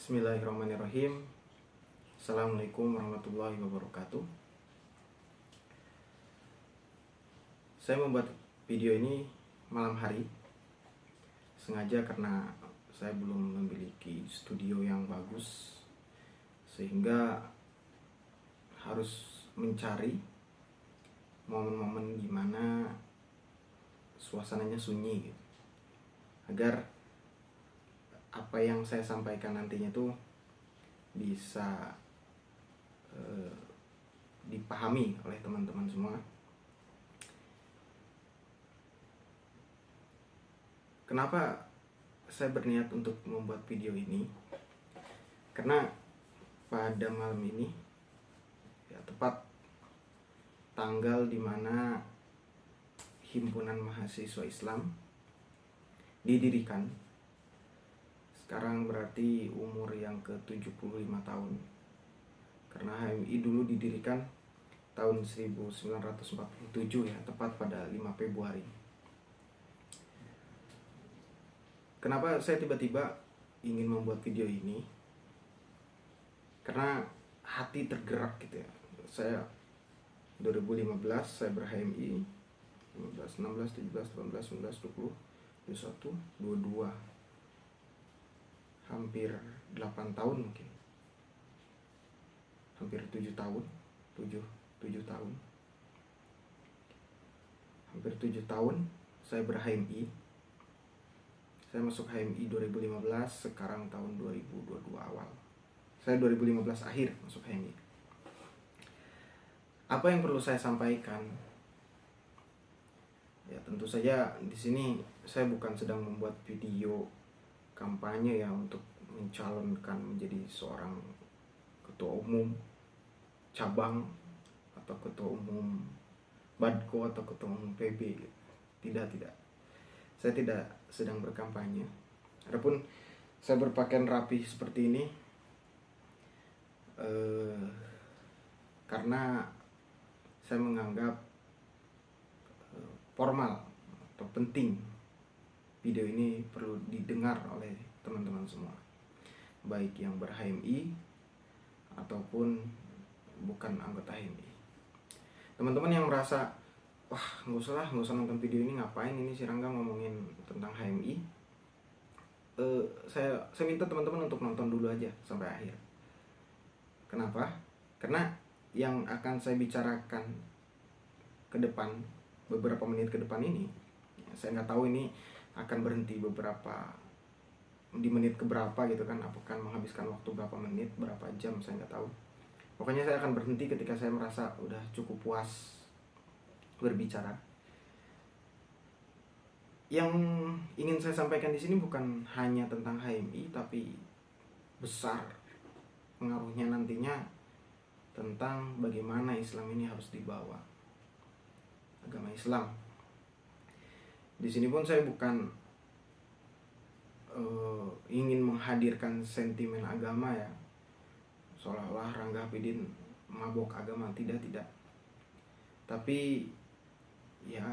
Bismillahirrahmanirrahim. Assalamualaikum warahmatullahi wabarakatuh. Saya membuat video ini malam hari sengaja karena saya belum memiliki studio yang bagus, sehingga harus mencari momen-momen dimana suasananya sunyi gitu, agar apa yang saya sampaikan nantinya tuh bisa dipahami oleh teman-teman semua. Kenapa saya berniat untuk membuat video ini? Karena pada malam ini, ya tepat tanggal dimana Himpunan Mahasiswa Islam didirikan. Sekarang berarti umur yang ke-75 tahun. Karena HMI dulu didirikan tahun 1947 ya, tepat pada 5 Februari. Kenapa saya tiba-tiba ingin membuat video ini? Karena hati tergerak gitu ya. Saya 2015 saya ber-HMI, 15, 16, 17, 18, 19, 20, 21, 22, hampir 8 tahun mungkin, hampir 7 tahun, 7 tahun, hampir 7 tahun saya ber-HMI. Saya masuk HMI 2015, sekarang tahun 2022 awal. Saya 2015 akhir masuk HMI. Apa yang perlu saya sampaikan? Ya tentu saja di sini saya bukan sedang membuat video kampanye ya untuk mencalonkan menjadi seorang ketua umum cabang atau ketua umum Badko atau ketua umum PB. Tidak. Saya tidak sedang berkampanye. Adapun saya berpakaian rapi seperti ini karena saya menganggap formal atau penting video ini perlu didengar oleh teman-teman semua, baik yang ber-HMI ataupun bukan anggota HMI. Teman-teman yang merasa, wah nggak usah nonton video ini, ngapain ini si Rangga ngomongin tentang HMI, saya minta teman-teman untuk nonton dulu aja sampai akhir. Kenapa? Karena yang akan saya bicarakan ke depan, beberapa menit ke depan ini, saya nggak tahu ini akan berhenti di menit keberapa gitu kan, apakah menghabiskan waktu berapa menit, berapa jam, saya nggak tahu. Pokoknya saya akan berhenti ketika saya merasa udah cukup puas berbicara. Yang ingin saya sampaikan di sini bukan hanya tentang HMI, tapi besar pengaruhnya nantinya tentang bagaimana Islam ini harus dibawa, agama Islam. Di sini pun saya bukan ingin menghadirkan sentimen agama ya, seolah-olah Rangga Hafidin mabok agama, tidak. Tapi ya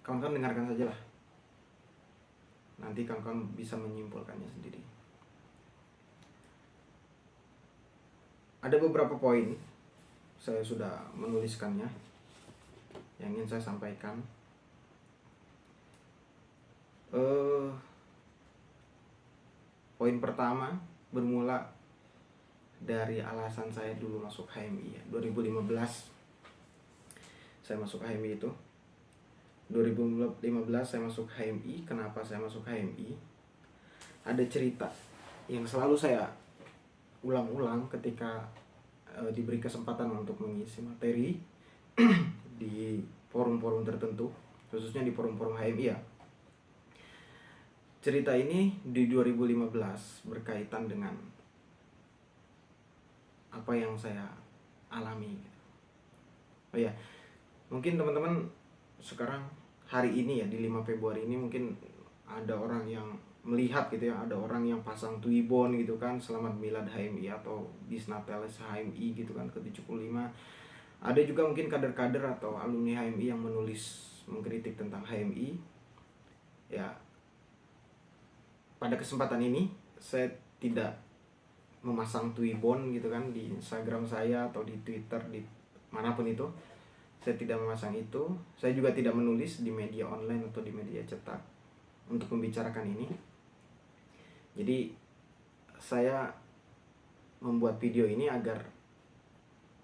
kawan-kawan dengarkan saja lah, nanti kawan-kawan bisa menyimpulkannya sendiri. Ada beberapa poin, saya sudah menuliskannya, yang ingin saya sampaikan. Poin pertama bermula dari alasan saya dulu masuk HMI ya. 2015 saya masuk HMI itu. 2015 saya masuk HMI. Kenapa saya masuk HMI? Ada cerita yang selalu saya ulang-ulang ketika diberi kesempatan untuk mengisi materi di forum-forum tertentu, khususnya di forum-forum HMI ya. Cerita ini di 2015 berkaitan dengan apa yang saya alami. Oh ya, mungkin teman-teman sekarang hari ini ya, di 5 Februari ini mungkin ada orang yang melihat gitu ya, ada orang yang pasang tuibon gitu kan, selamat milad HMI atau Disnateles HMI gitu kan, ke-75. Ada juga mungkin kader-kader atau alumni HMI yang menulis mengkritik tentang HMI. Ya, pada kesempatan ini saya tidak memasang Twibbon gitu kan di Instagram saya atau di Twitter, di manapun itu. Saya tidak memasang itu. Saya juga tidak menulis di media online atau di media cetak untuk membicarakan ini. Jadi saya membuat video ini agar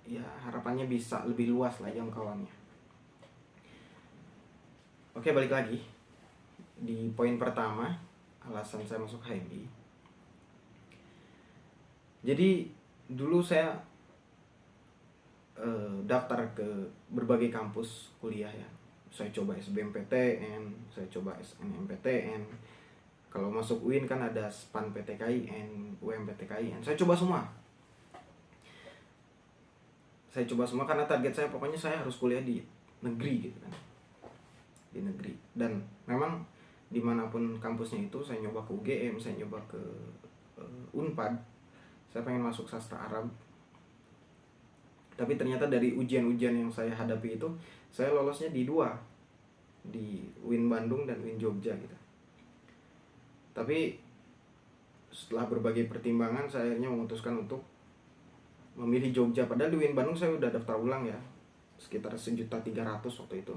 ya harapannya bisa lebih luas lah jangkauannya. Oke, balik lagi di poin pertama, alasan saya masuk HMI. Jadi dulu saya daftar ke berbagai kampus kuliah ya. Saya coba SBMPTN, saya coba SNMPTN. Kalau masuk UIN kan ada SPAN PTKIN, UMPTKIN. Saya coba semua. Karena target saya pokoknya saya harus kuliah di negeri gitu kan. Di negeri. Dan memang dimanapun kampusnya itu, saya nyoba ke UGM, saya nyoba ke Unpad. Saya pengen masuk sastra Arab. Tapi ternyata dari ujian-ujian yang saya hadapi itu, saya lolosnya di 2, di UIN Bandung dan UIN Jogja gitu. Tapi setelah berbagai pertimbangan, saya akhirnya memutuskan untuk memilih Jogja. Padahal di UIN Bandung saya udah daftar ulang ya, sekitar 1.300.000 waktu itu.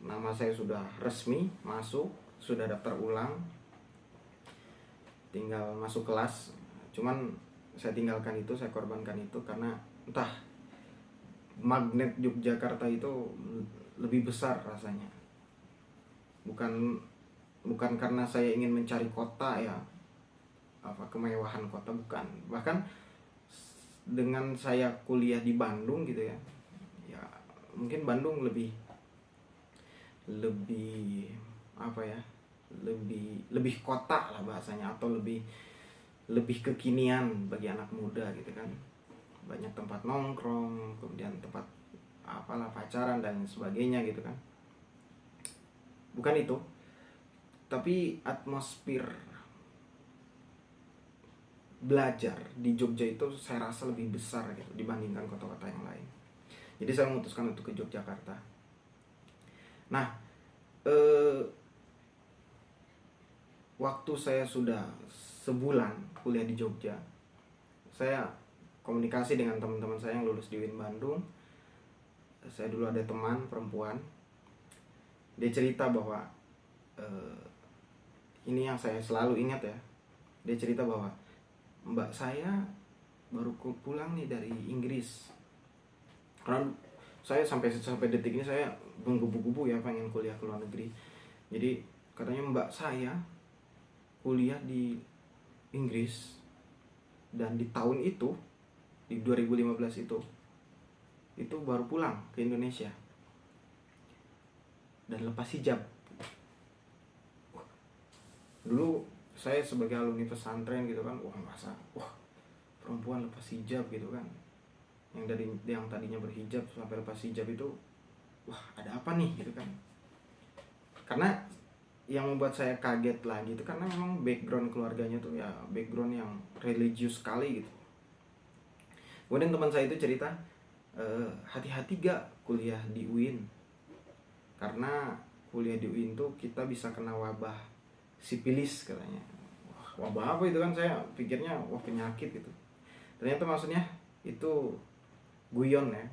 Nama saya sudah resmi masuk, sudah daftar ulang, tinggal masuk kelas. Cuman saya tinggalkan itu, saya korbankan itu karena entah magnet Yogyakarta itu lebih besar rasanya. Bukan karena saya ingin mencari kota ya, kemewahan kota, bukan. Bahkan dengan saya kuliah di Bandung gitu ya, ya mungkin Bandung lebih lebih kota lah bahasanya, atau lebih kekinian bagi anak muda gitu kan. Banyak tempat nongkrong, kemudian tempat pacaran dan sebagainya gitu kan. Bukan itu, tapi atmosfer belajar di Jogja itu saya rasa lebih besar gitu dibandingkan kota-kota yang lain. Jadi saya memutuskan untuk ke Yogyakarta. Nah, waktu saya sudah sebulan kuliah di Jogja, saya komunikasi dengan teman-teman saya yang lulus di UIN Bandung. Saya dulu ada teman perempuan, dia cerita bahwa ini yang saya selalu ingat ya. Dia cerita bahwa mbak saya baru pulang nih dari Inggris. Karena saya sampai detik ini saya menggebu-gebu ya pengen kuliah ke luar negeri. Jadi katanya mbak saya kuliah di Inggris, dan di tahun itu, di 2015 itu baru pulang ke Indonesia dan lepas hijab. Dulu saya sebagai alumni pesantren gitu kan, perempuan lepas hijab gitu kan, yang tadinya berhijab sampai lepas hijab itu, ada apa nih gitu kan. Karena yang membuat saya kaget lagi itu karena memang background keluarganya tuh ya background yang religius sekali gitu. Kemudian teman saya itu cerita, hati-hati gak kuliah di UIN, karena kuliah di UIN tuh kita bisa kena wabah sipilis katanya. Wabah apa itu kan, saya pikirnya penyakit gitu. Ternyata maksudnya itu guyon ya.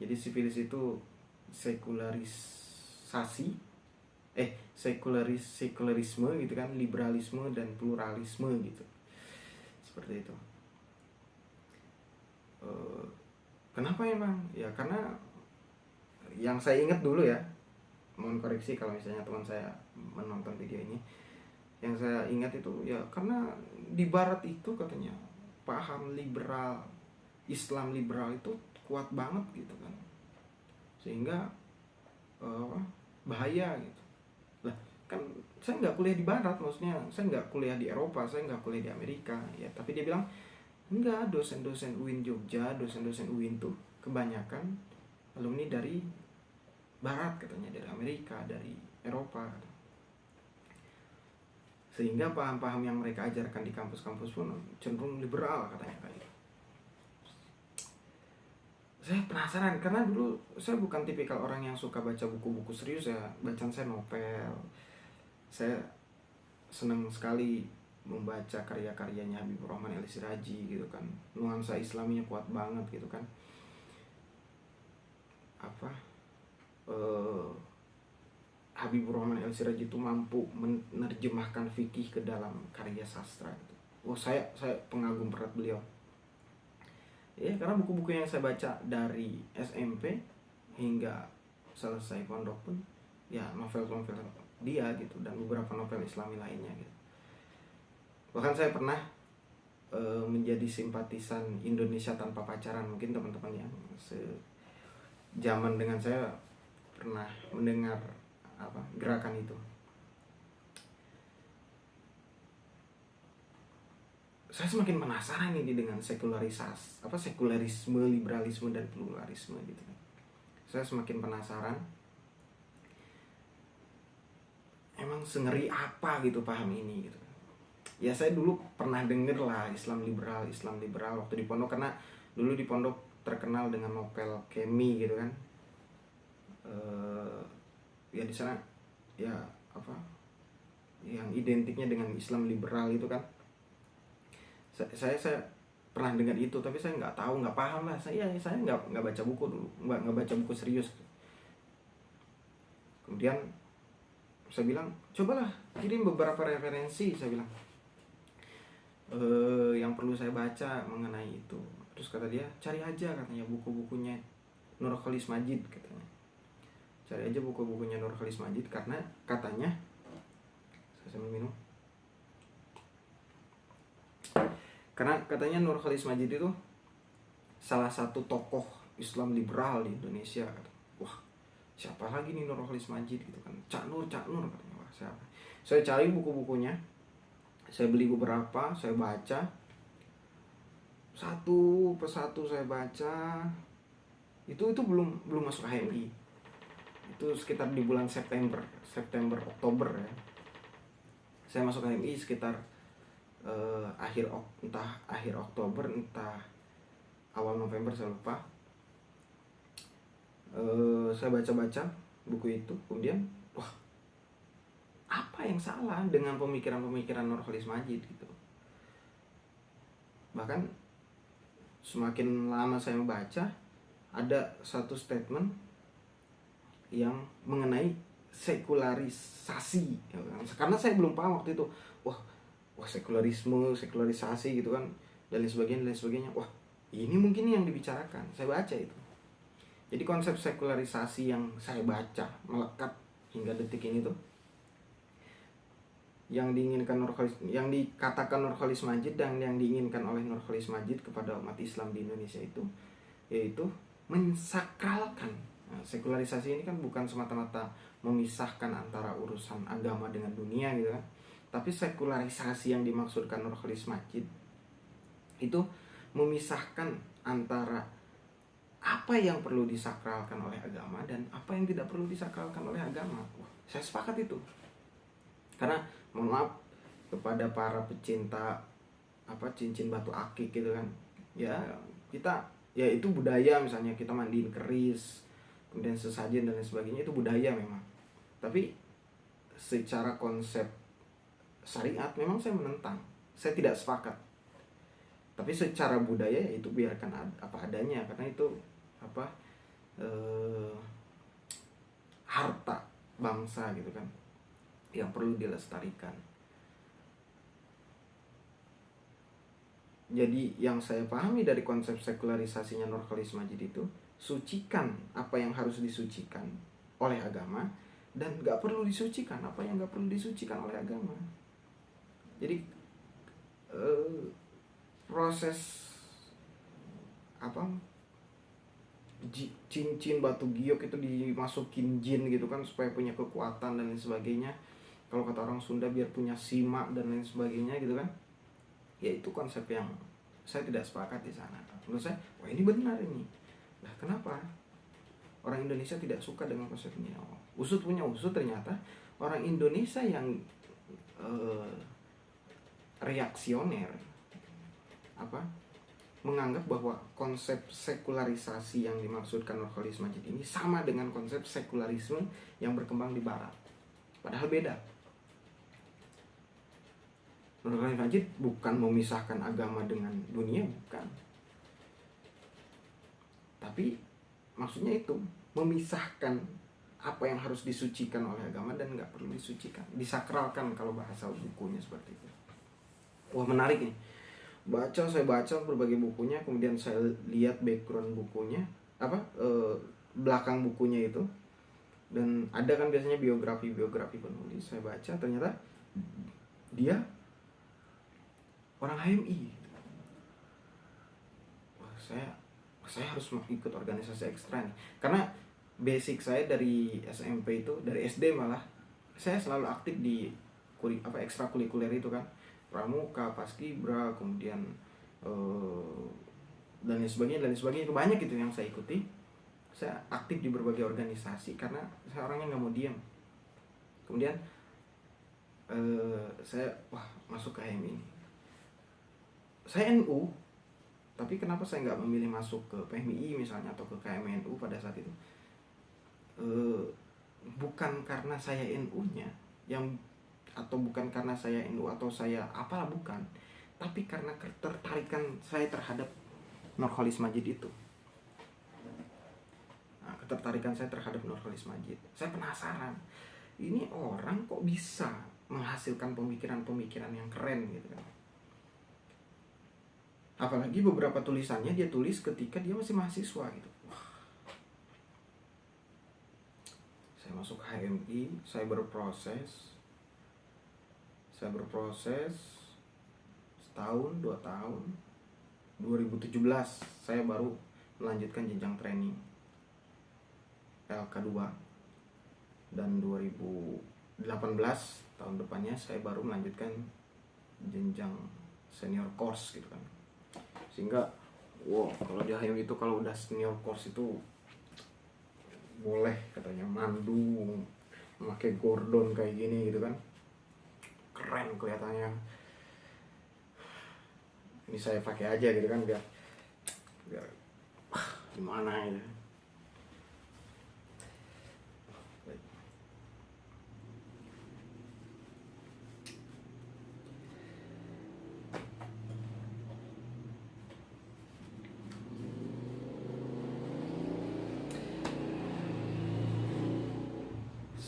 Jadi sipilis itu sekularisme gitu kan, liberalisme dan pluralisme gitu, seperti itu. Kenapa emang? Ya karena yang saya ingat dulu ya, mohon koreksi kalau misalnya teman saya menonton video ini, yang saya ingat itu ya karena di Barat itu katanya paham liberal, Islam liberal itu kuat banget gitu kan, sehingga bahaya gitu. Lah kan saya nggak kuliah di Barat, maksudnya saya nggak kuliah di Eropa, saya nggak kuliah di Amerika ya. Tapi dia bilang enggak, dosen-dosen UIN Jogja, dosen-dosen UIN tuh kebanyakan alumni dari Barat katanya, dari Amerika, dari Eropa. Sehingga paham-paham yang mereka ajarkan di kampus-kampus pun cenderung liberal katanya kayak gitu. Saya penasaran karena dulu saya bukan tipikal orang yang suka baca buku-buku serius ya. Bacaan saya novel. Saya senang sekali membaca karya-karyanya Habibur Rahman El-Siraji gitu kan, nuansa Islaminya kuat banget gitu kan. Habibur Rahman El-Siraji itu mampu menerjemahkan fikih ke dalam karya sastra gitu. Saya pengagum berat beliau. Ya, karena buku-buku yang saya baca dari SMP hingga selesai pondok pun ya novel-novel dia gitu, dan beberapa novel Islami lainnya gitu. Bahkan saya pernah menjadi simpatisan Indonesia Tanpa Pacaran. Mungkin teman-teman yang sejaman dengan saya pernah mendengar gerakan itu. Saya semakin penasaran ini dengan sekularisme, liberalisme dan pluralisme gitu. Saya semakin penasaran, emang sengeri apa gitu paham ini gitu. Ya saya dulu pernah denger lah Islam liberal waktu di pondok, karena dulu di pondok terkenal dengan novel Kemi gitu kan. Ya di sana ya yang identiknya dengan Islam liberal itu kan. Saya pernah dengar itu, tapi saya nggak tahu, nggak paham lah. Saya nggak baca buku dulu, nggak baca buku serius. Kemudian saya bilang, cobalah kirim beberapa referensi, saya bilang, yang perlu saya baca mengenai itu. Terus kata dia, cari aja katanya buku-bukunya Nurcholish Madjid katanya. Cari aja buku-bukunya Nurcholish Madjid, karena katanya, saya sambil minum, karena katanya Nurcholish Madjid itu salah satu tokoh Islam liberal di Indonesia. Wah, siapa lagi nih Nurcholish Madjid gitu kan? Cak Nur katanya. Wah, siapa? Saya cari buku-bukunya, saya beli beberapa, saya baca satu persatu, saya baca. Itu belum masuk HMI. Itu sekitar di bulan September Oktober ya. Saya masuk HMI sekitar entah akhir Oktober entah awal November, saya lupa. Saya baca buku itu, kemudian wah, apa yang salah dengan pemikiran Nurcholish Madjid gitu. Bahkan semakin lama saya membaca, ada satu statement yang mengenai sekularisasi ya, karena saya belum paham waktu itu. Wah, sekularisasi gitu kan, dan lain sebagainya. Wah, ini mungkin yang dibicarakan. Saya baca itu. Jadi konsep sekularisasi yang saya baca melekat hingga detik ini tuh, yang dikatakan Nurcholish Madjid dan yang diinginkan oleh Nurcholish Madjid kepada umat Islam di Indonesia itu, yaitu mensakralkan. Nah, sekularisasi ini kan bukan semata-mata memisahkan antara urusan agama dengan dunia gitu kan. Tapi sekularisasi yang dimaksudkan Nurcholish Madjid itu memisahkan antara apa yang perlu disakralkan oleh agama dan apa yang tidak perlu disakralkan oleh agama. Wah, saya sepakat itu. Karena mohon maaf kepada para pecinta cincin batu akik gitu kan. Ya, kita ya itu budaya, misalnya kita mandiin keris, kemudian sesajen dan lain sebagainya, itu budaya memang. Tapi secara konsep syariat memang saya menentang. Saya tidak sepakat. Tapi secara budaya ya itu biarkan apa adanya, karena itu harta bangsa gitu kan, yang perlu dilestarikan. Jadi yang saya pahami dari konsep sekularisasinya Nurcholish Madjid itu, sucikan apa yang harus disucikan oleh agama, dan gak perlu disucikan apa yang gak perlu disucikan oleh agama. Jadi proses cincin batu giok itu dimasukin jin gitu kan, supaya punya kekuatan dan lain sebagainya. Kalau kata orang Sunda, biar punya simak dan lain sebagainya gitu kan. Ya itu konsep yang saya tidak sepakat di sana. Menurut saya, wah ini benar ini. Nah, kenapa orang Indonesia tidak suka dengan konsep ini? Usut punya usut, ternyata orang Indonesia yang reaksioner menganggap bahwa konsep sekularisasi yang dimaksudkan Nurcholish Madjid ini sama dengan konsep sekularisme yang berkembang di Barat. Padahal beda. Nur Khalis Majid bukan memisahkan agama dengan dunia, bukan. Tapi maksudnya itu memisahkan apa yang harus disucikan oleh agama dan nggak perlu disucikan, disakralkan kalau bahasa bukunya seperti itu. Wah, menarik nih. Saya baca berbagai bukunya, kemudian saya lihat background bukunya, belakang bukunya itu, dan ada kan biasanya biografi penulis. Saya baca, ternyata dia orang HMI. Wah, saya harus ikut organisasi ekstra nih, karena basic saya dari SMP itu, dari SD malah saya selalu aktif di ekstrakurikuler itu kan, pramuka, paskibra, kemudian dan lain sebagainya itu banyak gitu yang saya ikuti. Saya aktif di berbagai organisasi karena saya orangnya nggak mau diam. Kemudian saya masuk ke HMI ini. Saya NU, tapi kenapa saya nggak memilih masuk ke PMI misalnya atau ke KMNU pada saat itu? Bukan karena saya NU-nya atau bukan karena saya NU atau saya apalah, bukan, tapi karena ketertarikan saya terhadap Nur Khalis Majid itu. Nah, ketertarikan saya terhadap Nur Khalis Majid, saya penasaran, ini orang kok bisa menghasilkan pemikiran-pemikiran yang keren gitu kan. Apalagi beberapa tulisannya dia tulis ketika dia masih mahasiswa gitu. Saya masuk HMI, saya berproses setahun, 2 tahun. 2017 saya baru melanjutkan jenjang training LK2, dan 2018 tahun depannya saya baru melanjutkan jenjang senior course gitu kan. Sehingga kalau di HMI itu kalau udah senior course itu boleh katanya mandu, memakai gordon kayak gini gitu kan, keren kelihatannya. Ini saya pakai aja gitu kan, biar gimana gitu.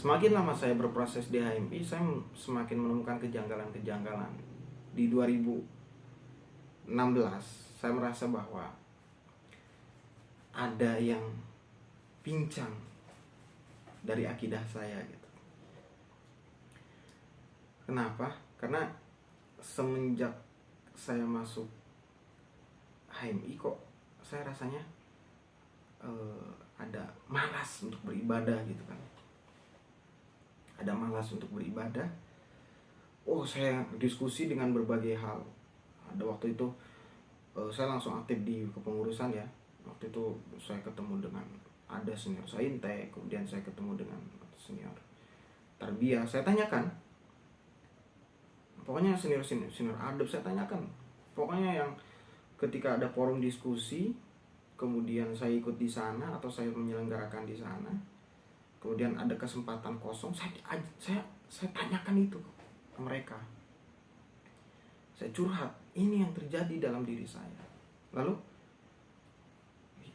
Semakin lama saya berproses di HMI, saya semakin menemukan kejanggalan-kejanggalan. Di 2016 saya merasa bahwa ada yang pincang dari akidah saya gitu. Kenapa? Karena semenjak saya masuk HMI kok saya rasanya ada malas untuk beribadah gitu kan. Ada malas untuk beribadah. Saya diskusi dengan berbagai hal. Ada waktu itu saya langsung aktif di kepengurusan ya. Waktu itu saya ketemu dengan ada senior saintek, kemudian saya ketemu dengan senior tarbiyah. Saya tanyakan, pokoknya senior adab saya tanyakan. Pokoknya yang ketika ada forum diskusi, kemudian saya ikut di sana atau saya menyelenggarakan di sana, kemudian ada kesempatan kosong, saya tanyakan itu ke mereka. Saya curhat, ini yang terjadi dalam diri saya. Lalu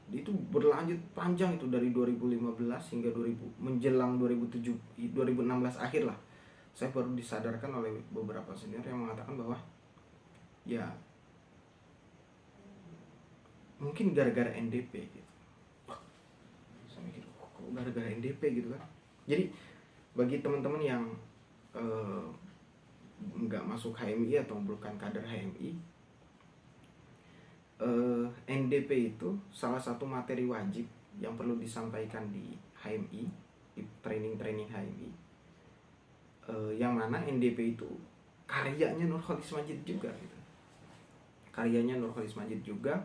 itu berlanjut panjang itu dari 2015 hingga menjelang 2016 akhir lah. Saya baru disadarkan oleh beberapa senior yang mengatakan bahwa ya mungkin gara-gara NDP gitu. Saya mikir, kok gara-gara NDP gitu kan. Jadi bagi teman-teman yang nggak masuk HMI atau bukan kader HMI, NDP itu salah satu materi wajib yang perlu disampaikan di HMI, di training HMI, yang mana NDP itu karyanya Nur Khalis Majid juga gitu. Karyanya Nur Khalis Majid juga.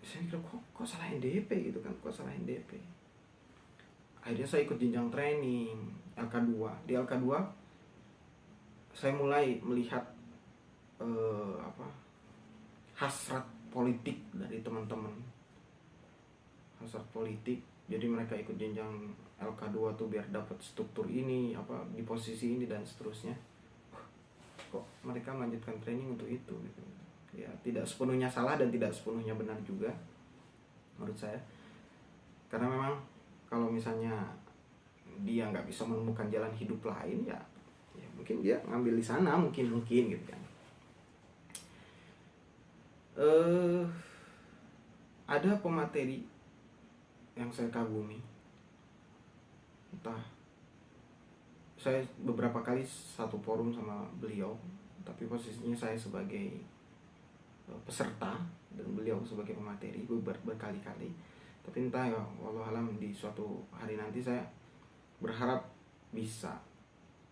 Saya mikir kok salah NDP gitu kan, kok salah NDP. Akhirnya saya ikut jenjang training LK2. Di LK2 saya mulai melihat hasrat politik dari teman-teman. Hasrat politik. Jadi mereka ikut jenjang LK2 tuh biar dapat struktur ini, di posisi ini dan seterusnya. kok mereka melanjutkan training untuk itu gitu. Ya tidak sepenuhnya salah dan tidak sepenuhnya benar juga menurut saya, karena memang kalau misalnya dia nggak bisa menemukan jalan hidup lain ya mungkin dia ngambil di sana, mungkin gitu kan. Ada pemateri yang saya kagumi, entah, saya beberapa kali satu forum sama beliau, tapi posisinya saya sebagai peserta dan beliau sebagai pemateri berkali-kali. Tapi entah ya, wallahualam di suatu hari nanti saya berharap bisa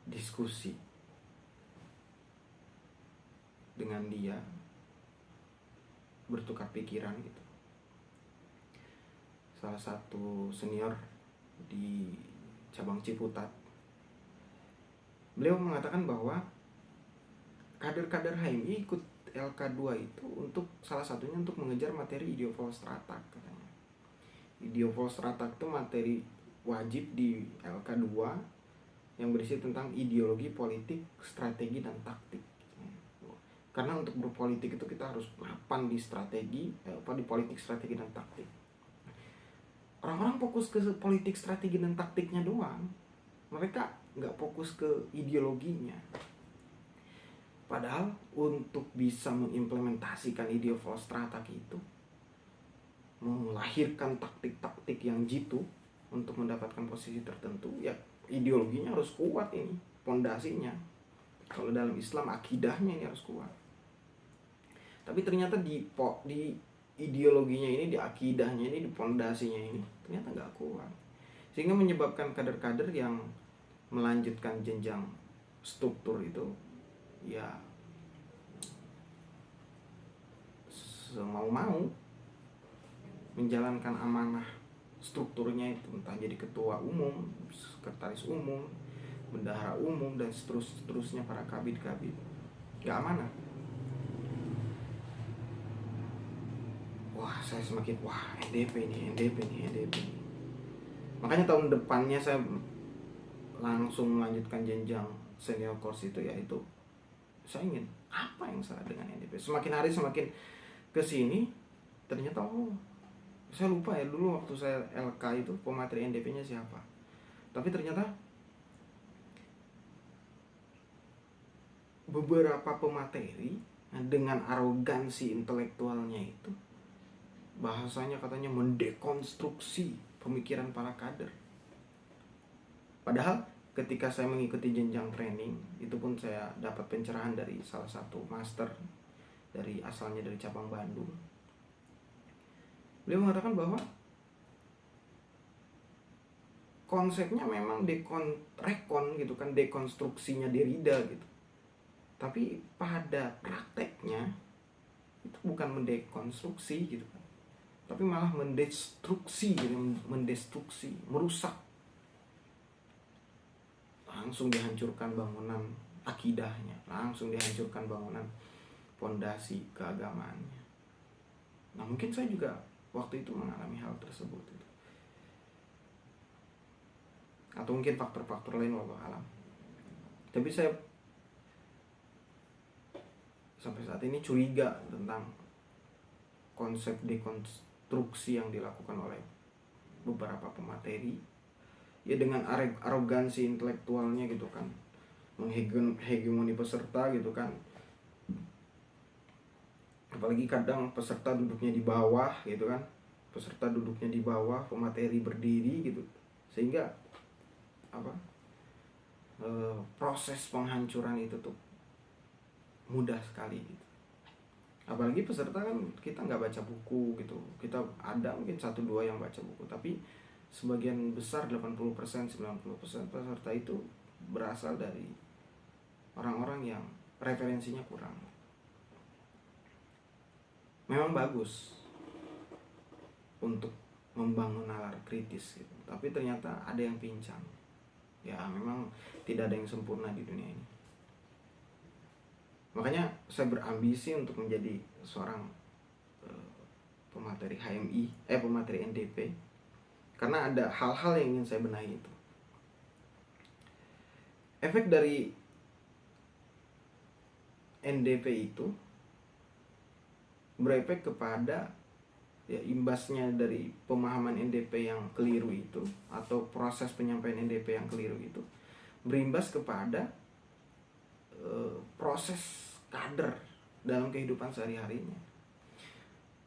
diskusi dengan dia, bertukar pikiran gitu. Salah satu senior di cabang Ciputat, beliau mengatakan bahwa kader-kader HMI ikut LK2 itu untuk salah satunya untuk mengejar materi Ideovolstrata katanya. Ideovolstrata itu materi wajib di LK2 yang berisi tentang ideologi, politik, strategi, dan taktik. Karena untuk berpolitik itu kita harus mapan di strategi, di politik, strategi, dan taktik. Orang-orang fokus ke politik, strategi, dan taktiknya doang. Mereka nggak fokus ke ideologinya. Padahal untuk bisa mengimplementasikan Ideovolstrata itu, melahirkan taktik-taktik yang jitu untuk mendapatkan posisi tertentu, ya ideologinya harus kuat ini, pondasinya. Kalau dalam Islam akidahnya ini harus kuat. Tapi ternyata di ideologinya ini, di akidahnya ini, di pondasinya ini ternyata nggak kuat, sehingga menyebabkan kader-kader yang melanjutkan jenjang struktur itu ya semau-mau menjalankan amanah strukturnya itu, entah jadi ketua umum, sekretaris umum, bendahara umum, dan seterusnya para kabid-kabid. Gak amanah. Wah, saya semakin NDP nih. Makanya tahun depannya saya langsung melanjutkan jenjang senior course itu, yaitu saya ingin apa yang salah dengan NDP. Semakin hari semakin kesini ternyata saya lupa ya dulu waktu saya LK itu pemateri NDP-nya siapa. Tapi ternyata beberapa pemateri dengan arogansi intelektualnya itu, bahasanya katanya mendekonstruksi pemikiran para kader. Padahal ketika saya mengikuti jenjang training, itu pun saya dapat pencerahan dari salah satu master asalnya dari cabang Bandung. Beliau mengatakan bahwa konsepnya memang gitu kan, dekonstruksinya Derrida gitu. Tapi pada prakteknya itu bukan mendekonstruksi gitu kan, tapi malah mendestruksi gitu, merusak. Langsung dihancurkan bangunan akidahnya, langsung dihancurkan bangunan pondasi keagamaannya. Nah, mungkin saya juga waktu itu mengalami hal tersebut gitu. Atau mungkin faktor-faktor lain, wallahu alam. Tapi saya sampai saat ini curiga tentang konsep dekonstruksi yang dilakukan oleh beberapa pemateri, ya dengan arogansi intelektualnya gitu kan, menghegemoni peserta gitu kan. Apalagi kadang peserta duduknya di bawah gitu kan, pemateri berdiri gitu, sehingga proses penghancuran itu tuh mudah sekali gitu. Apalagi peserta kan kita nggak baca buku gitu, kita ada mungkin 1-2 yang baca buku, tapi sebagian besar 80%-90% peserta itu berasal dari orang-orang yang referensinya kurang. Memang bagus untuk membangun nalar kritis gitu, tapi ternyata ada yang pincang. Ya memang tidak ada yang sempurna di dunia ini. Makanya saya berambisi untuk menjadi seorang pemateri HMI, pemateri NDP, karena ada hal-hal yang ingin saya benahi itu. Efek dari NDP itu berefek kepada ya imbasnya dari pemahaman NDP yang keliru itu atau proses penyampaian NDP yang keliru itu berimbas kepada proses kader dalam kehidupan sehari-harinya,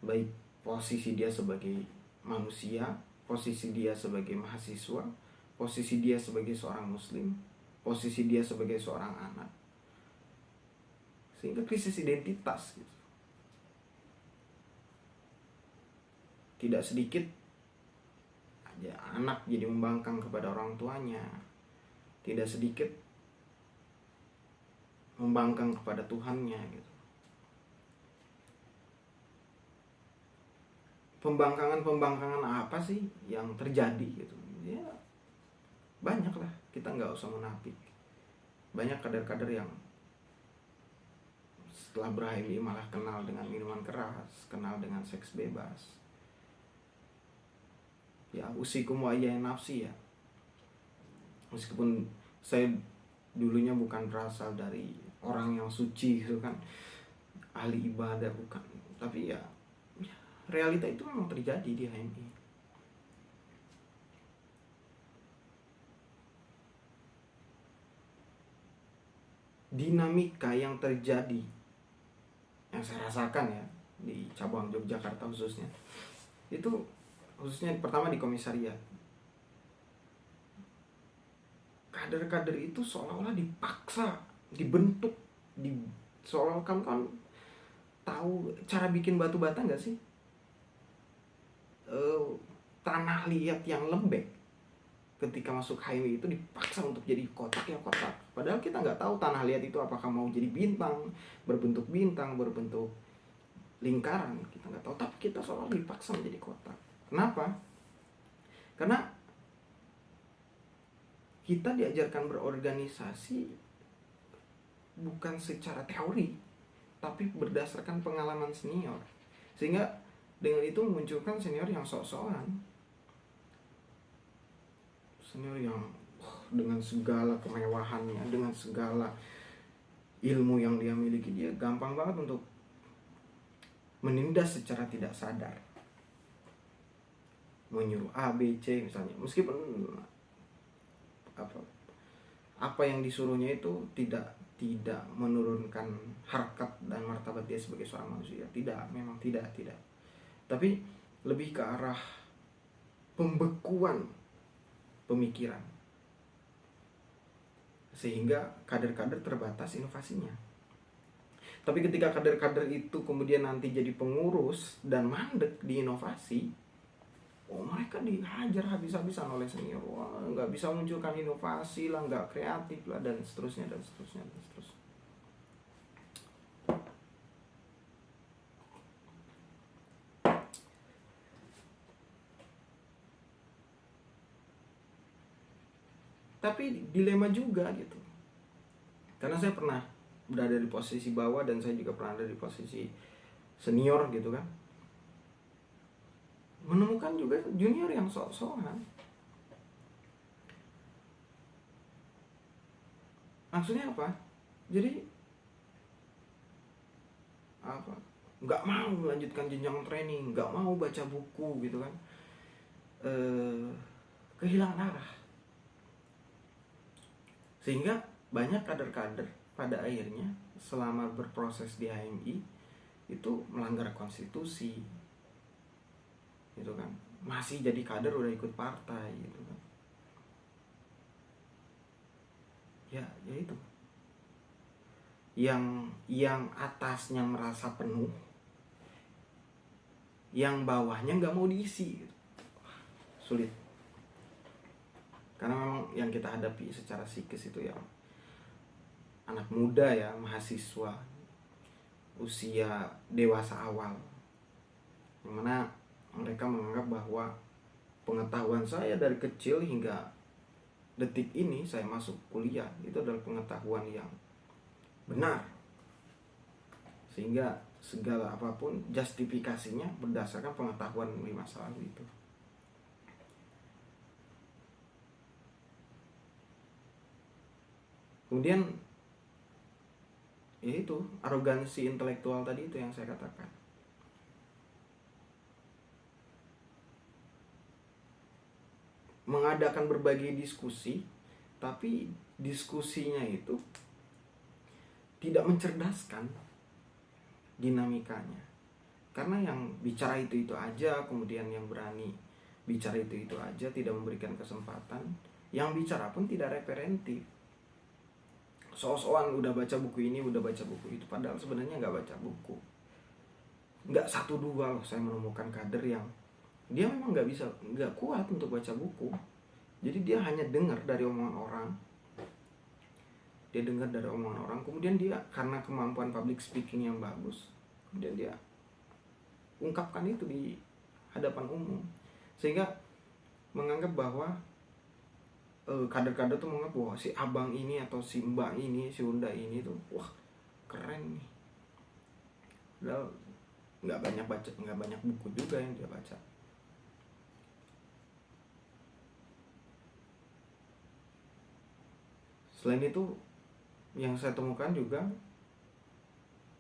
baik posisi dia sebagai manusia, posisi dia sebagai mahasiswa, posisi dia sebagai seorang muslim, posisi dia sebagai seorang anak, sehingga krisis identitas gitu. Tidak sedikit aja anak jadi membangkang kepada orang tuanya, tidak sedikit membangkang kepada Tuhannya gitu. Pembangkangan apa sih yang terjadi gitu? Ya banyak lah, kita nggak usah munafik. Banyak kader-kader yang setelah ber-HMI malah kenal dengan minuman keras, kenal dengan seks bebas. Ya usikum wa iyaya nafsi ya. Meskipun saya dulunya bukan berasal dari orang yang suci gitu kan, ahli ibadah bukan, tapi ya realita itu memang terjadi di HMI. Dinamika yang terjadi, yang saya rasakan ya di cabang Yogyakarta khususnya, itu khususnya pertama di komisariat, kader-kader itu seolah-olah dipaksa, dibentuk, seolah kan tahu cara bikin batu bata nggak sih? Tanah liat yang lembek ketika masuk HMI itu dipaksa untuk jadi kotak ya kotak. Padahal kita nggak tahu tanah liat itu apakah mau jadi bintang, berbentuk lingkaran, kita nggak tahu. Tapi kita seolah dipaksa menjadi kotak. Kenapa? Karena kita diajarkan berorganisasi bukan secara teori, tapi berdasarkan pengalaman senior. Sehingga dengan itu memunculkan senior yang sok-sokan, senior yang dengan segala kemewahannya, dengan segala ilmu yang dia miliki, dia gampang banget untuk menindas secara tidak sadar, menyuruh A, B, C misalnya, meskipun apa yang disuruhnya itu tidak menurunkan harkat dan martabat dia sebagai seorang manusia, memang tidak, tapi lebih ke arah pembekuan pemikiran, sehingga kader-kader terbatas inovasinya. Tapi ketika kader-kader itu kemudian nanti jadi pengurus dan mandek di inovasi, mereka dihajar habis-habisan oleh senior. Wah, nggak bisa munculkan inovasi lah, nggak kreatif lah, dan seterusnya. Tapi dilema juga gitu, karena saya pernah berada di posisi bawah dan saya juga pernah ada di posisi senior gitu kan, menemukan juga junior yang sok-sokan. Maksudnya apa? Jadi nggak mau melanjutkan jenjang training, nggak mau baca buku gitu kan, kehilangan arah. Sehingga banyak kader-kader pada akhirnya selama berproses di HMI itu melanggar konstitusi gitu kan, masih jadi kader udah ikut partai gitu kan. Ya itu yang atasnya merasa penuh, yang bawahnya nggak mau diisi gitu. Sulit, karena memang yang kita hadapi secara psikis itu ya anak muda ya, mahasiswa usia dewasa awal, yang mana mereka menganggap bahwa pengetahuan saya dari kecil hingga detik ini saya masuk kuliah itu adalah pengetahuan yang benar, sehingga segala apapun justifikasinya berdasarkan pengetahuan di masa lalu itu. Kemudian Ya itu arogansi intelektual tadi itu yang saya katakan. Mengadakan berbagai diskusi, tapi diskusinya itu tidak mencerdaskan dinamikanya. Karena yang bicara itu aja, kemudian yang berani bicara itu aja, tidak memberikan kesempatan. Yang bicara pun tidak referentif. So-soan udah baca buku ini, udah baca buku itu, padahal sebenarnya nggak baca buku. Nggak satu dua loh saya menemukan kader yang dia memang nggak kuat untuk baca buku. Jadi dia hanya dengar dari omongan orang. Kemudian dia karena kemampuan public speaking yang bagus, kemudian dia ungkapkan itu di hadapan umum, sehingga menganggap bahwa kader-kader tuh menganggap bahwa si abang ini atau si mbak ini, si unda ini tuh wah keren nih. Padahal nggak banyak buku juga yang dia baca. Selain itu yang saya temukan juga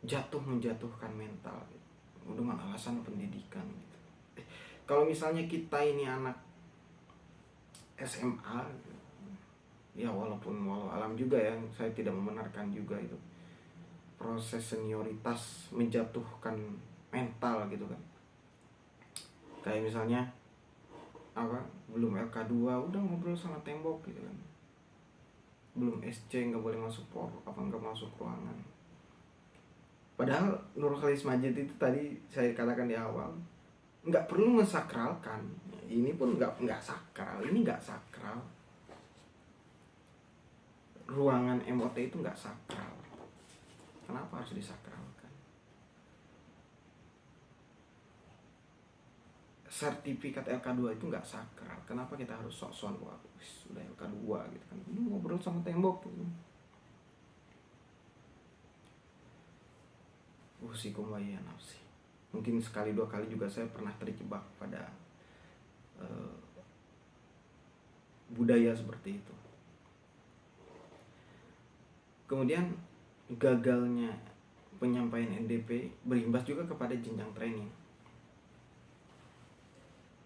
menjatuhkan mental gitu, dengan alasan pendidikan gitu. Kalau misalnya kita ini anak SMA gitu, ya walaupun walau alam juga ya, saya tidak membenarkan juga itu proses senioritas menjatuhkan mental gitu kan. Kayak misalnya belum LK2 udah ngobrol sama tembok gitu kan, belum SC nggak boleh masuk nggak masuk ruangan. Padahal Nurul Khalis Majid itu tadi saya katakan di awal nggak perlu mensakralkan. Ini pun nggak sakral, ini nggak sakral. Ruangan MOT itu nggak sakral. Kenapa harus disakralkan? Sertifikat LK2 itu nggak sakral. Kenapa kita harus sok-sokan sudah LK2 gitu kan? Ini ngobrol sama tembok gitu. Usikum wa ya nafsi. Mungkin sekali dua kali juga saya pernah terjebak pada budaya seperti itu. Kemudian gagalnya penyampaian NDP berimbas juga kepada jenjang training.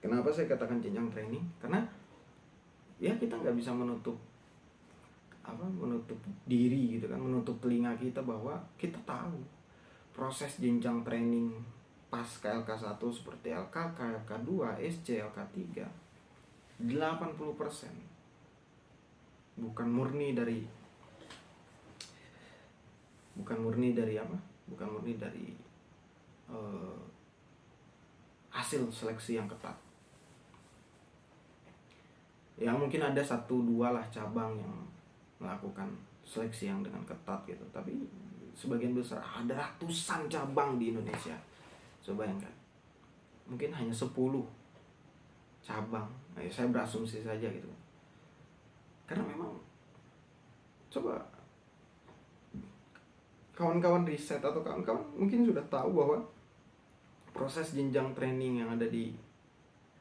Kenapa saya katakan jenjang training? Karena ya kita nggak bisa menutup diri gitu kan, menutup telinga kita bahwa kita tahu proses jenjang training pasca LK1 seperti LKK, LK2, SC, LK3 80% bukan murni dari hasil seleksi yang ketat. Ya mungkin ada 1-2 lah cabang yang melakukan seleksi yang dengan ketat gitu, tapi sebagian besar ada ratusan cabang di Indonesia. Coba bayangkan, mungkin hanya 10 cabang. Saya berasumsi saja gitu. Karena memang coba kawan-kawan riset atau kawan-kawan mungkin sudah tahu bahwa proses jenjang training yang ada di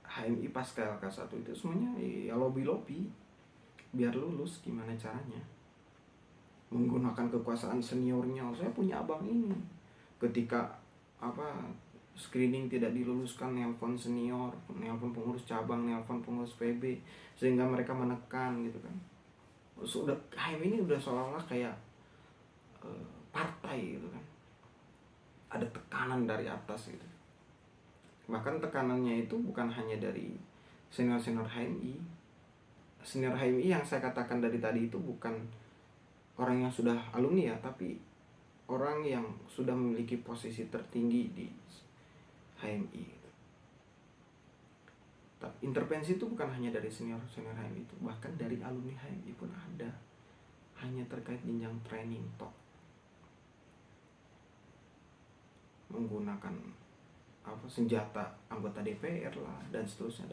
HMI pasca LK1 itu semuanya ya lobby biar lulus. Gimana caranya? Menggunakan kekuasaan seniornya. Saya punya abang ini, ketika screening tidak diluluskan, nelpon senior, nelpon pengurus cabang, nelpon pengurus PB, sehingga mereka menekan gitu kan. Sudah HMI ini udah seolah-olah kayak partai gitu kan, ada tekanan dari atas gitu. Bahkan tekanannya itu bukan hanya dari senior-senior HMI. Senior HMI yang saya katakan dari tadi itu bukan orang yang sudah alumni ya, tapi orang yang sudah memiliki posisi tertinggi di HMI. Intervensi itu bukan hanya dari senior-senior HMI itu, bahkan dari alumni HMI pun ada. Hanya terkait jenjang training tok. Menggunakan senjata anggota DPR lah, dan seterusnya.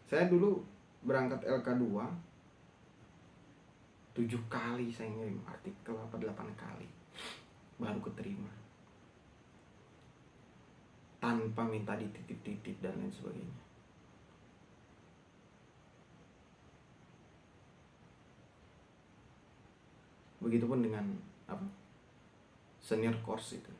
Saya dulu berangkat LK2 7 kali saya ngirim artikel 8 kali baru keterima, tanpa minta dititip-titip dan lain sebagainya. Begitupun dengan apa, senior course itu.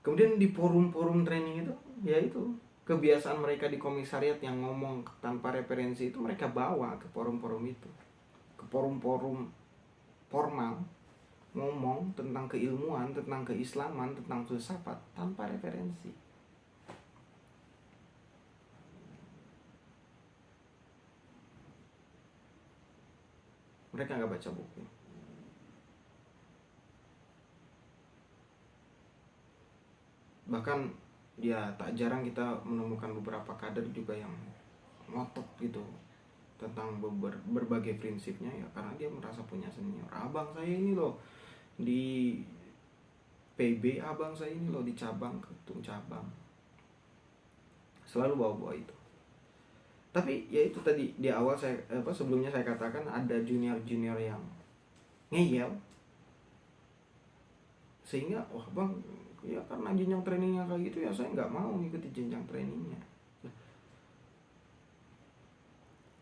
Kemudian di forum-forum training itu, ya itu kebiasaan mereka di komisariat yang ngomong tanpa referensi itu mereka bawa ke forum-forum itu, ke forum-forum formal, ngomong tentang keilmuan, tentang keislaman, tentang filsafat tanpa referensi. Mereka nggak baca buku. Bahkan ya tak jarang kita menemukan beberapa kader juga yang ngotot gitu tentang berbagai prinsipnya, ya karena dia merasa punya senior. Abang saya ini loh di PB, abang saya ini loh di cabang, ketum cabang, selalu bawa-bawa itu. Tapi ya itu tadi di awal saya sebelumnya saya katakan ada junior-junior yang ngeyel, sehingga wah bang, ya karena jenjang trainingnya kayak gitu ya saya nggak mau ngikuti jenjang trainingnya.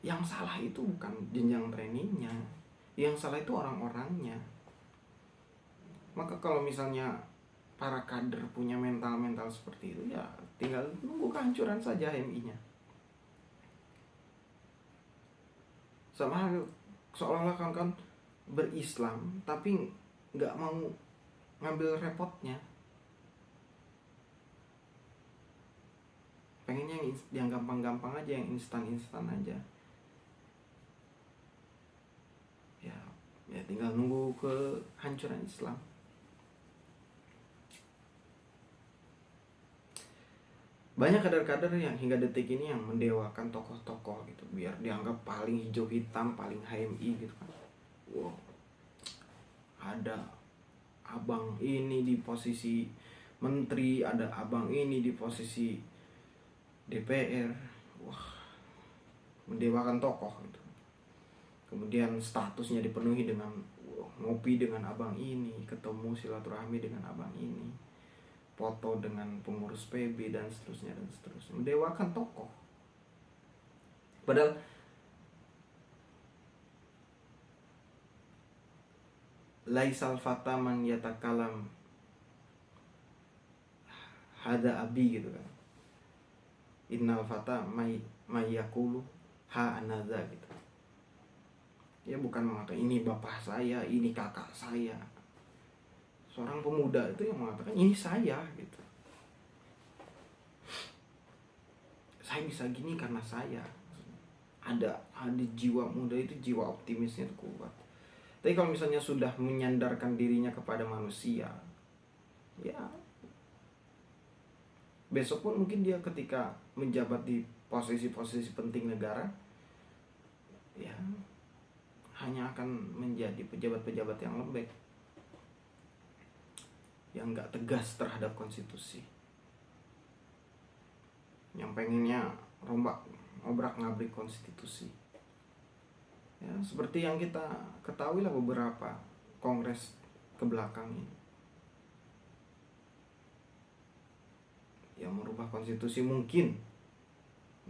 Yang salah itu bukan jenjang trainingnya, yang salah itu orang-orangnya. Maka kalau misalnya para kader punya mental-mental seperti itu, ya tinggal nunggu kehancuran saja HMI-nya. Sama hal seolah-olah kan berislam tapi nggak mau ngambil repotnya, pengennya yang gampang-gampang aja, yang instan-instan aja. Ya tinggal nunggu kehancuran Islam. Banyak kader-kader yang hingga detik ini yang mendewakan tokoh-tokoh gitu, biar dianggap paling hijau hitam, paling HMI gitu kan. Wow, ada abang ini di posisi menteri, ada abang ini di posisi DPR. Wah, mendewakan tokoh gitu. Kemudian statusnya dipenuhi dengan ngopi dengan abang ini, ketemu silaturahmi dengan abang ini, foto dengan pengurus PB dan seterusnya. Mendewakan tokoh. Padahal laisal fata man yatakalam hada abi gitu kan. Innal fata may yaqulu ha anaza gitu. Ya bukan mengatakan ini bapak saya, ini kakak saya. Seorang pemuda itu yang mengatakan ini saya gitu. Saya bisa gini karena saya. Ada jiwa muda itu, jiwa optimisnya itu kuat. Tapi kalau misalnya sudah menyandarkan dirinya kepada manusia, ya besok pun mungkin dia ketika menjabat di posisi-posisi penting negara, ya hanya akan menjadi pejabat-pejabat yang lembek, yang gak tegas terhadap konstitusi, yang pengennya obrak-ngabrik konstitusi. Ya, seperti yang kita ketahui lah beberapa kongres kebelakang ini, yang merubah konstitusi mungkin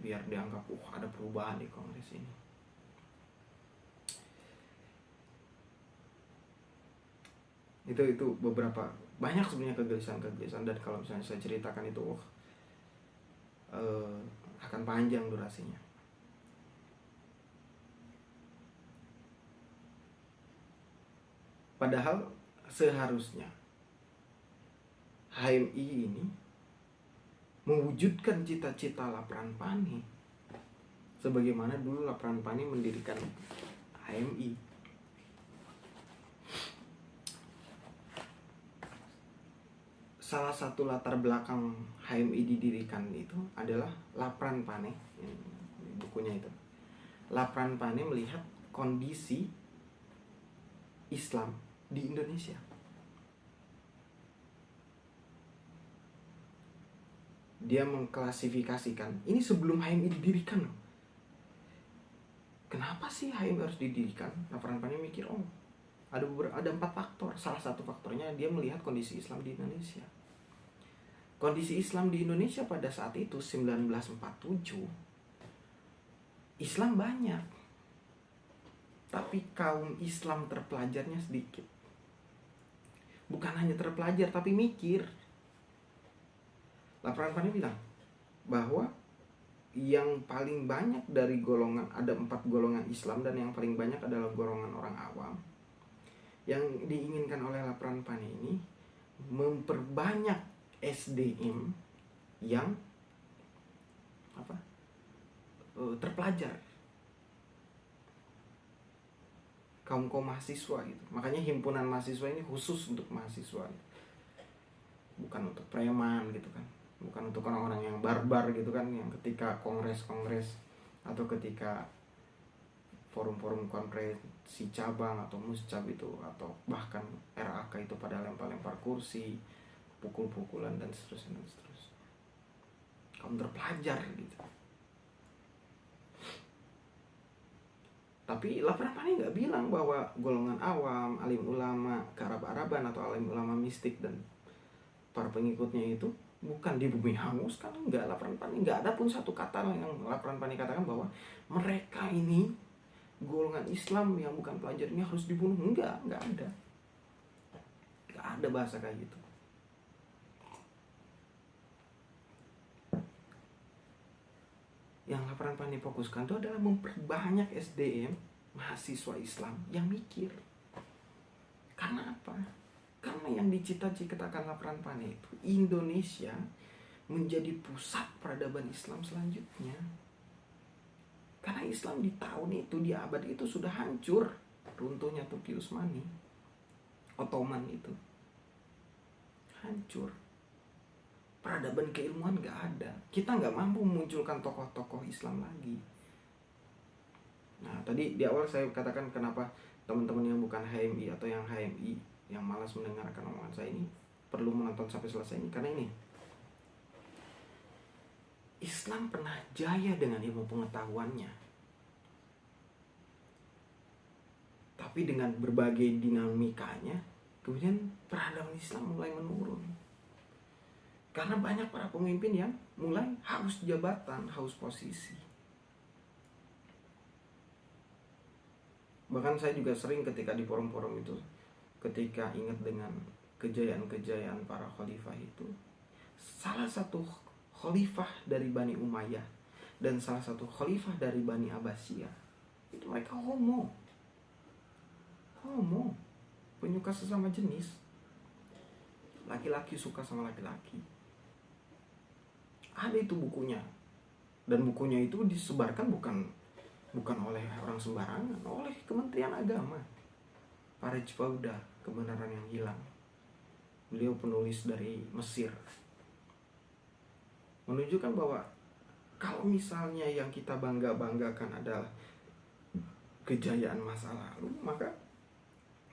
biar dianggap ada perubahan di kongres ini. Itu beberapa, banyak sebenarnya kegelisahan. Dan kalau misalnya saya ceritakan itu akan panjang durasinya. Padahal seharusnya HMI ini mewujudkan cita-cita Lapran Pani, sebagaimana dulu Lapran Pani mendirikan HMI. Salah satu latar belakang HMI didirikan itu adalah Lapran Pane, bukunya itu. Lapran Pane melihat kondisi Islam di Indonesia. Dia mengklasifikasikan, ini sebelum HMI didirikan loh. Kenapa sih HMI harus didirikan? Lapran Pane mikir, ada 4 faktor. Salah satu faktornya dia melihat kondisi Islam di Indonesia. Kondisi Islam di Indonesia pada saat itu 1947 Islam banyak, tapi kaum Islam terpelajarnya sedikit. Bukan hanya terpelajar, tapi mikir. Laporan Pani bilang bahwa yang paling banyak dari golongan, ada 4 golongan Islam, dan yang paling banyak adalah golongan orang awam. Yang diinginkan oleh laporan Pani ini memperbanyak SDM yang terpelajar, kaum mahasiswa gitu. Makanya himpunan mahasiswa ini khusus untuk mahasiswa, bukan untuk preman gitu kan, bukan untuk orang-orang yang barbar gitu kan, yang ketika kongres atau ketika forum-forum konferensi cabang atau muscab itu, atau bahkan RAK itu pada lempar-lempar kursi, pukul-pukulan dan seterusnya. Kaum terpelajar gitu. Tapi laporan Pani nggak bilang bahwa golongan awam, alim ulama, kearab-araban atau alim ulama mistik dan para pengikutnya itu bukan di bumi hangus kan. Enggak, laporan Pani nggak ada pun satu kata yang laporan Pani katakan bahwa mereka ini golongan Islam yang bukan pelajar ini harus dibunuh. Enggak ada. Nggak ada bahasa kayak gitu. Yang laporan Pani fokuskan itu adalah memperbanyak SDM mahasiswa Islam yang mikir. Karena apa? Karena yang dicita-citakan laporan Pani itu Indonesia menjadi pusat peradaban Islam selanjutnya. Karena Islam di tahun itu, di abad itu sudah hancur. Runtuhnya Turki Utsmani, Ottoman itu hancur. Peradaban keilmuan gak ada. Kita gak mampu memunculkan tokoh-tokoh Islam lagi. Nah, tadi di awal saya katakan kenapa teman-teman yang bukan HMI atau yang HMI yang malas mendengarkan omongan saya ini perlu menonton sampai selesai ini. Karena ini, Islam pernah jaya dengan ilmu pengetahuannya, tapi dengan berbagai dinamikanya kemudian peradaban Islam mulai menurun. Karena banyak para pemimpin yang mulai haus jabatan, haus posisi. Bahkan saya juga sering ketika di forum-forum itu, ketika ingat dengan kejayaan-kejayaan para khalifah itu, salah satu khalifah dari Bani Umayyah dan salah satu khalifah dari Bani Abbasiyah, itu mereka homo, penyuka sesama jenis. Laki-laki suka sama laki-laki. Ada itu bukunya. Dan bukunya itu disebarkan bukan oleh orang sembarangan, oleh Kementerian Agama. Farid Fauda, Kebenaran yang Hilang. Beliau penulis dari Mesir. Menunjukkan bahwa kalau misalnya yang kita bangga-banggakan adalah kejayaan masa lalu, maka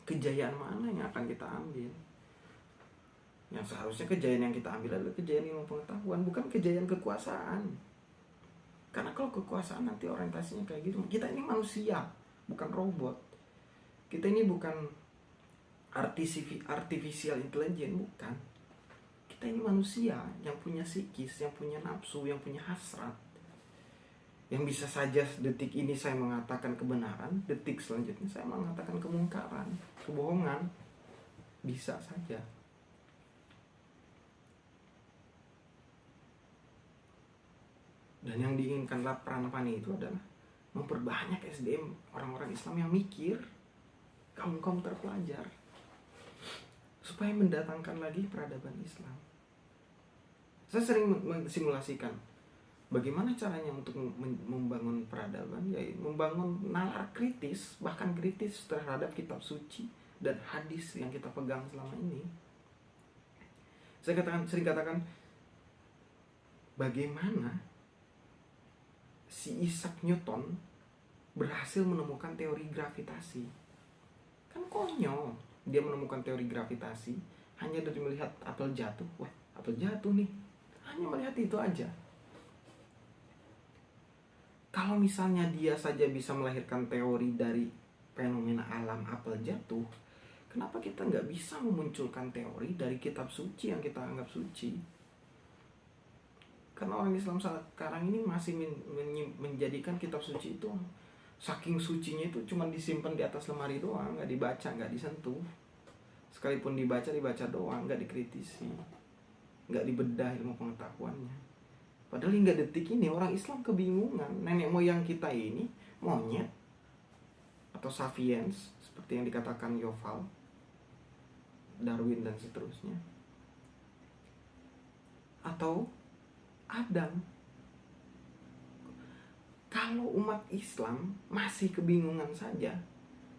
kejayaan mana yang akan kita ambil? Yang seharusnya kejayaan yang kita ambil adalah kejayaan ilmu pengetahuan, bukan kejayaan kekuasaan. Karena kalau kekuasaan nanti orientasinya kayak gitu. Kita ini manusia, bukan robot. Kita ini bukan artificial intelligence, bukan. Kita ini manusia yang punya psikis, yang punya nafsu, yang punya hasrat. Yang bisa saja detik ini saya mengatakan kebenaran, detik selanjutnya saya mengatakan kemungkaran, kebohongan. Bisa saja. Dan yang diinginkan laporan Pani itu adalah memperbanyak SDM orang-orang Islam yang mikir, kaum-kaum terpelajar, supaya mendatangkan lagi peradaban Islam. Saya sering mensimulasikan bagaimana caranya untuk membangun peradaban, yaitu membangun nalar kritis, bahkan kritis terhadap kitab suci dan hadis yang kita pegang selama ini. Saya sering katakan bagaimana si Isaac Newton berhasil menemukan teori gravitasi. Kan konyol, dia menemukan teori gravitasi hanya dari melihat apel jatuh. Wah, apel jatuh nih. Hanya melihat itu aja. Kalau misalnya dia saja bisa melahirkan teori dari fenomena alam apel jatuh, kenapa kita nggak bisa memunculkan teori dari kitab suci yang kita anggap suci? Karena orang Islam sekarang ini masih menjadikan kitab suci itu saking sucinya itu cuma disimpan di atas lemari doang, nggak dibaca, nggak disentuh. Sekalipun dibaca doang, nggak dikritisi, nggak dibedah ilmu pengetahuannya. Padahal hingga detik ini orang Islam kebingungan, nenek moyang kita ini monyet atau sapiens seperti yang dikatakan Yuval, Darwin dan seterusnya, atau Adam. Kalau umat Islam masih kebingungan saja,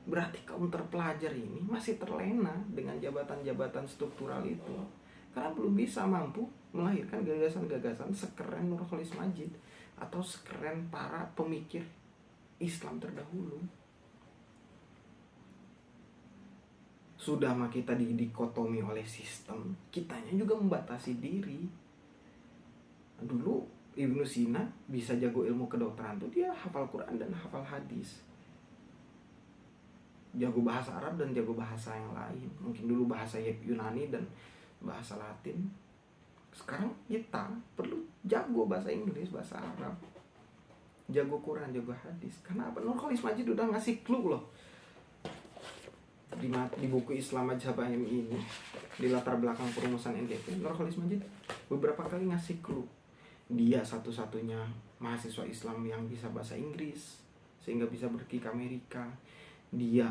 berarti kaum terpelajar ini masih terlena dengan jabatan-jabatan struktural itu, karena belum bisa mampu melahirkan gagasan-gagasan sekeren Nurholis Majid atau sekeren para pemikir Islam terdahulu. Sudah mah kita dikotomi oleh sistem, kitanya juga membatasi diri. Dulu Ibnu Sina bisa jago ilmu kedokteran tuh dia hafal Quran dan hafal hadis, jago bahasa Arab dan jago bahasa yang lain. Mungkin dulu bahasa Yunani dan bahasa Latin. Sekarang kita perlu jago bahasa Inggris, bahasa Arab, jago Quran, jago hadis. Karena apa? Nurholis Majid udah ngasih clue loh di buku Islam Mazhab HMI ini, di latar belakang perumusan NDP. Nurholis Majid beberapa kali ngasih clue. Dia satu-satunya mahasiswa Islam yang bisa bahasa Inggris sehingga bisa pergi ke Amerika. Dia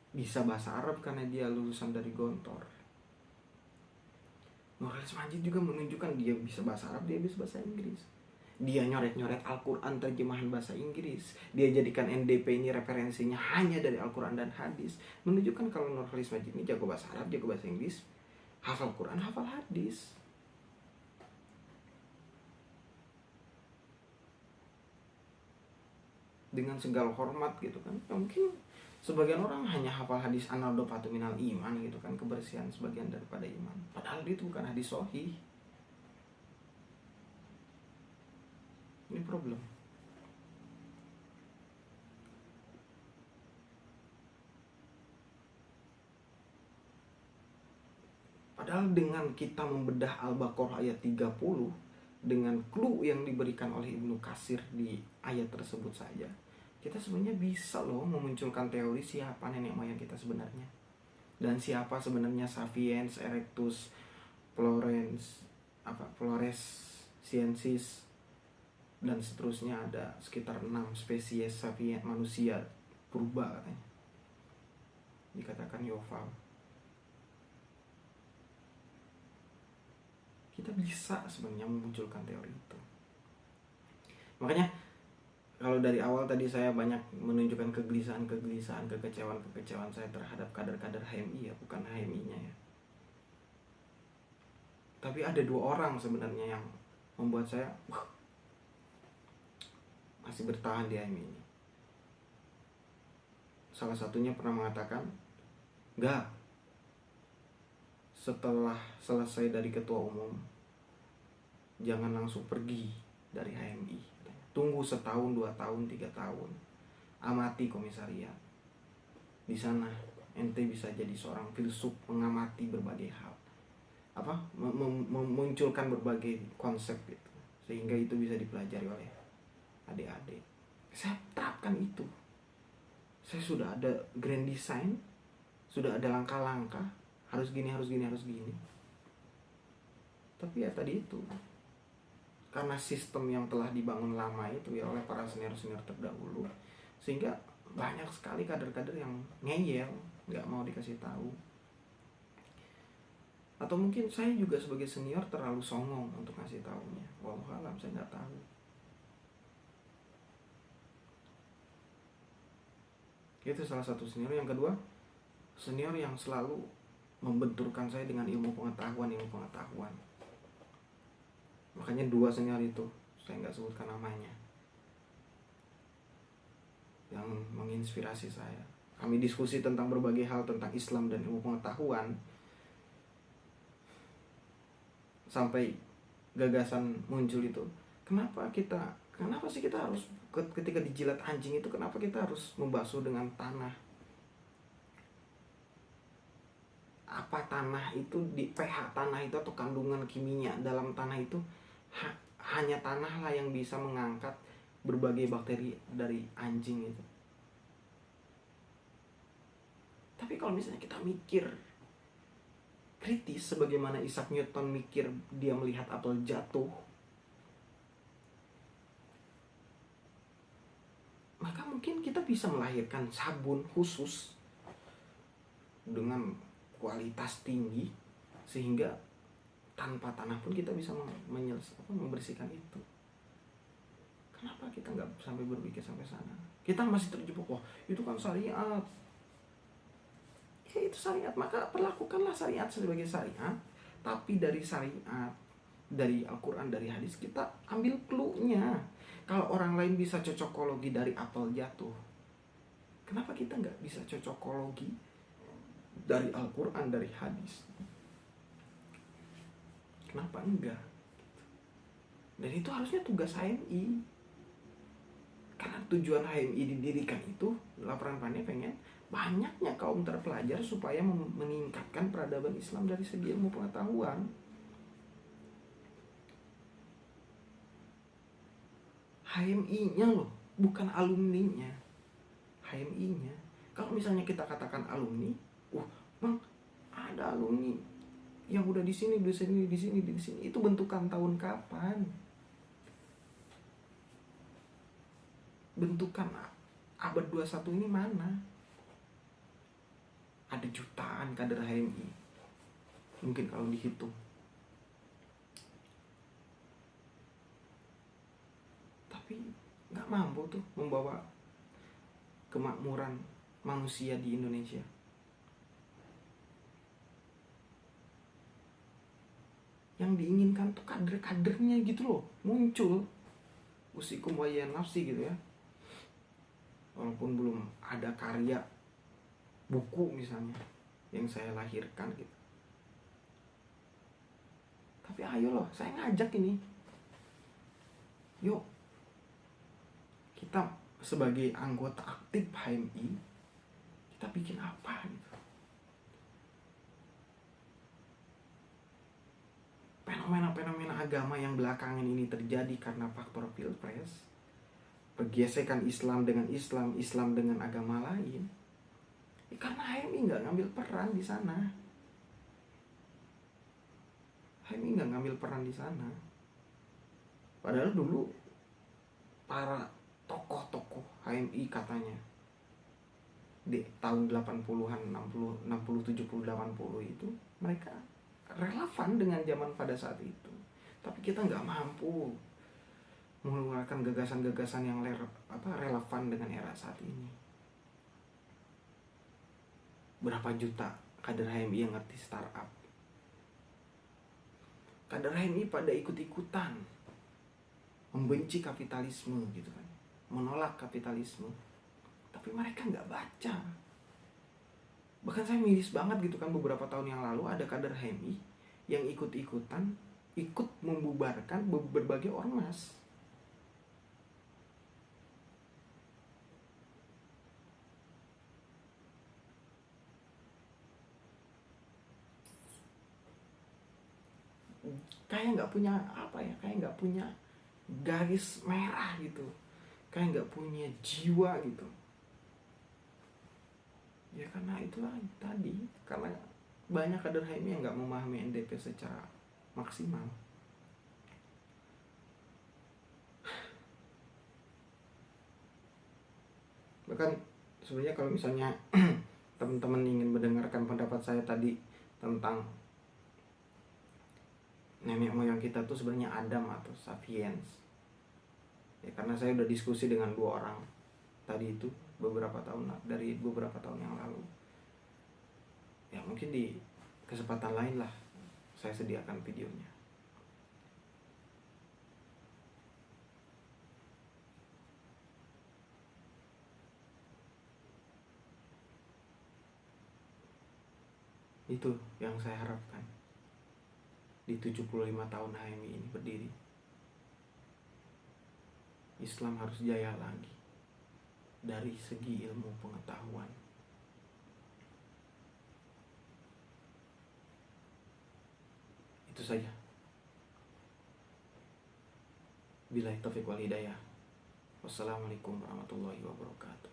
bisa bahasa Arab karena dia lulusan dari Gontor. Nurholis Majid juga menunjukkan dia bisa bahasa Arab, dia bisa bahasa Inggris. Dia nyoret-nyoret Al-Quran terjemahan bahasa Inggris. Dia jadikan NDP ini referensinya hanya dari Al-Quran dan hadis. Menunjukkan kalau Nurholis Majid ini jago bahasa Arab, jago bahasa Inggris, hafal Quran, hafal hadis. Dengan segala hormat gitu kan. Ya, mungkin sebagian orang hanya hafal hadis an-nadhafatu minal iman gitu kan, kebersihan sebagian daripada iman. Padahal itu bukan hadis sahih. Ini problem. Padahal dengan kita membedah Al-Baqarah ayat 30 dengan clue yang diberikan oleh Ibnu Katsir di ayat tersebut saja, kita sebenarnya bisa loh memunculkan teori siapa nenek moyang kita sebenarnya, dan siapa sebenarnya Sapiens erectus, Flores siensis, dan seterusnya. Ada sekitar 6 spesies sapiens manusia purba katanya, dikatakan Yuval. Kita bisa sebenarnya memunculkan teori itu. Makanya kalau dari awal tadi saya banyak menunjukkan kegelisahan, kekecewaan saya terhadap kader-kader HMI ya, bukan HMI-nya ya. Tapi ada 2 orang sebenarnya yang membuat saya masih bertahan di HMI ini. Salah satunya pernah mengatakan, enggak, setelah selesai dari ketua umum jangan langsung pergi dari HMI. Tunggu setahun, 2 tahun, 3 tahun. Amati komisariat. Di sana ente bisa jadi seorang filsuf, mengamati berbagai hal. Memunculkan berbagai konsep itu, sehingga itu bisa dipelajari oleh adik-adik. Saya terapkan itu. Saya sudah ada grand design, sudah ada langkah-langkah, harus gini. Tapi ya tadi itu, karena sistem yang telah dibangun lama itu ya oleh para senior-senior terdahulu, sehingga banyak sekali kader-kader yang ngeyel, nggak mau dikasih tahu. Atau mungkin saya juga sebagai senior terlalu songong untuk ngasih tahunya. Wallahu alam, saya nggak tahu. Itu salah satu senior. Yang kedua, senior yang selalu membenturkan saya dengan ilmu pengetahuan. Makanya 2 senior itu saya nggak sebutkan namanya, yang menginspirasi saya. Kami diskusi tentang berbagai hal tentang Islam dan ilmu pengetahuan, sampai gagasan muncul itu. Kenapa sih kita harus, ketika dijilat anjing itu, kenapa kita harus membasuh dengan tanah? Apa tanah itu, di pH tanah itu atau kandungan kimia dalam tanah itu hanya tanah lah yang bisa mengangkat berbagai bakteri dari anjing itu. Tapi kalau misalnya kita mikir kritis sebagaimana Isaac Newton mikir dia melihat apel jatuh, maka mungkin kita bisa melahirkan sabun khusus dengan kualitas tinggi sehingga tanpa tanah pun kita bisa membersihkan itu. Kenapa kita nggak sampai berpikir sampai sana? Kita masih terjebak, wah itu kan syariat. Ya itu syariat, maka perlakukanlah syariat sebagai syariat. Tapi dari syariat, dari Al-Quran, dari hadis, kita ambil clue-nya. Kalau orang lain bisa cocokologi dari apel jatuh, kenapa kita nggak bisa cocokologi dari Al-Quran, dari hadis? Kenapa enggak? Dan itu harusnya tugas HMI. Karena tujuan HMI didirikan itu, laporan Pane pengen banyaknya kaum terpelajar supaya meningkatkan peradaban Islam dari segi ilmu pengetahuan. HMI-nya loh, bukan alumninya. HMI-nya. Kalau misalnya kita katakan alumni, Bang, ada alumni yang udah di sini, di sini, di sini, di sini. Itu bentukan tahun kapan? Bentukan abad 21 ini mana? Ada jutaan kader HMI. Mungkin kalau dihitung. Tapi gak mampu tuh membawa kemakmuran manusia di Indonesia. Yang diinginkan tuh kader-kadernya gitu loh, muncul. Usikum wa ya nafsi gitu ya. Walaupun belum ada karya buku misalnya yang saya lahirkan gitu. Tapi ayo loh, saya ngajak ini. Yuk, kita sebagai anggota aktif HMI, kita bikin apa gitu. Fenomena-fenomena agama yang belakangan ini terjadi karena faktor pilpres, pergesekan Islam dengan Islam, Islam dengan agama lain. Karena HMI nggak ngambil peran di sana. HMI nggak ngambil peran di sana. Padahal dulu para tokoh-tokoh HMI katanya di tahun 80-an, 60, 70, 80 itu mereka relevan dengan zaman pada saat itu. Tapi kita nggak mampu mengeluarkan gagasan-gagasan yang relevan dengan era saat ini. Berapa juta kader HMI yang ngerti startup? Kader HMI pada ikut-ikutan membenci kapitalisme gitu kan, menolak kapitalisme. Tapi mereka nggak baca. Bahkan saya miris banget gitu kan, beberapa tahun yang lalu ada kader HMI yang ikut-ikutan, ikut membubarkan berbagai ormas. Kayak nggak punya kayak nggak punya garis merah gitu, kayak nggak punya jiwa gitu. Ya karena itulah tadi, karena banyak kader HMI yang nggak memahami NDP secara maksimal. Bahkan sebenarnya kalau misalnya teman-teman ingin mendengarkan pendapat saya tadi tentang nenek moyang kita tuh sebenarnya Adam atau Sapiens, ya karena saya udah diskusi dengan 2 orang tadi itu beberapa tahun yang lalu. Ya mungkin di kesempatan lain lah saya sediakan videonya. Itu yang saya harapkan di 75 tahun HMI ini berdiri. Islam harus jaya lagi dari segi ilmu pengetahuan. Itu saja. Billahi taufiq wal hidayah. Wassalamualaikum warahmatullahi wabarakatuh.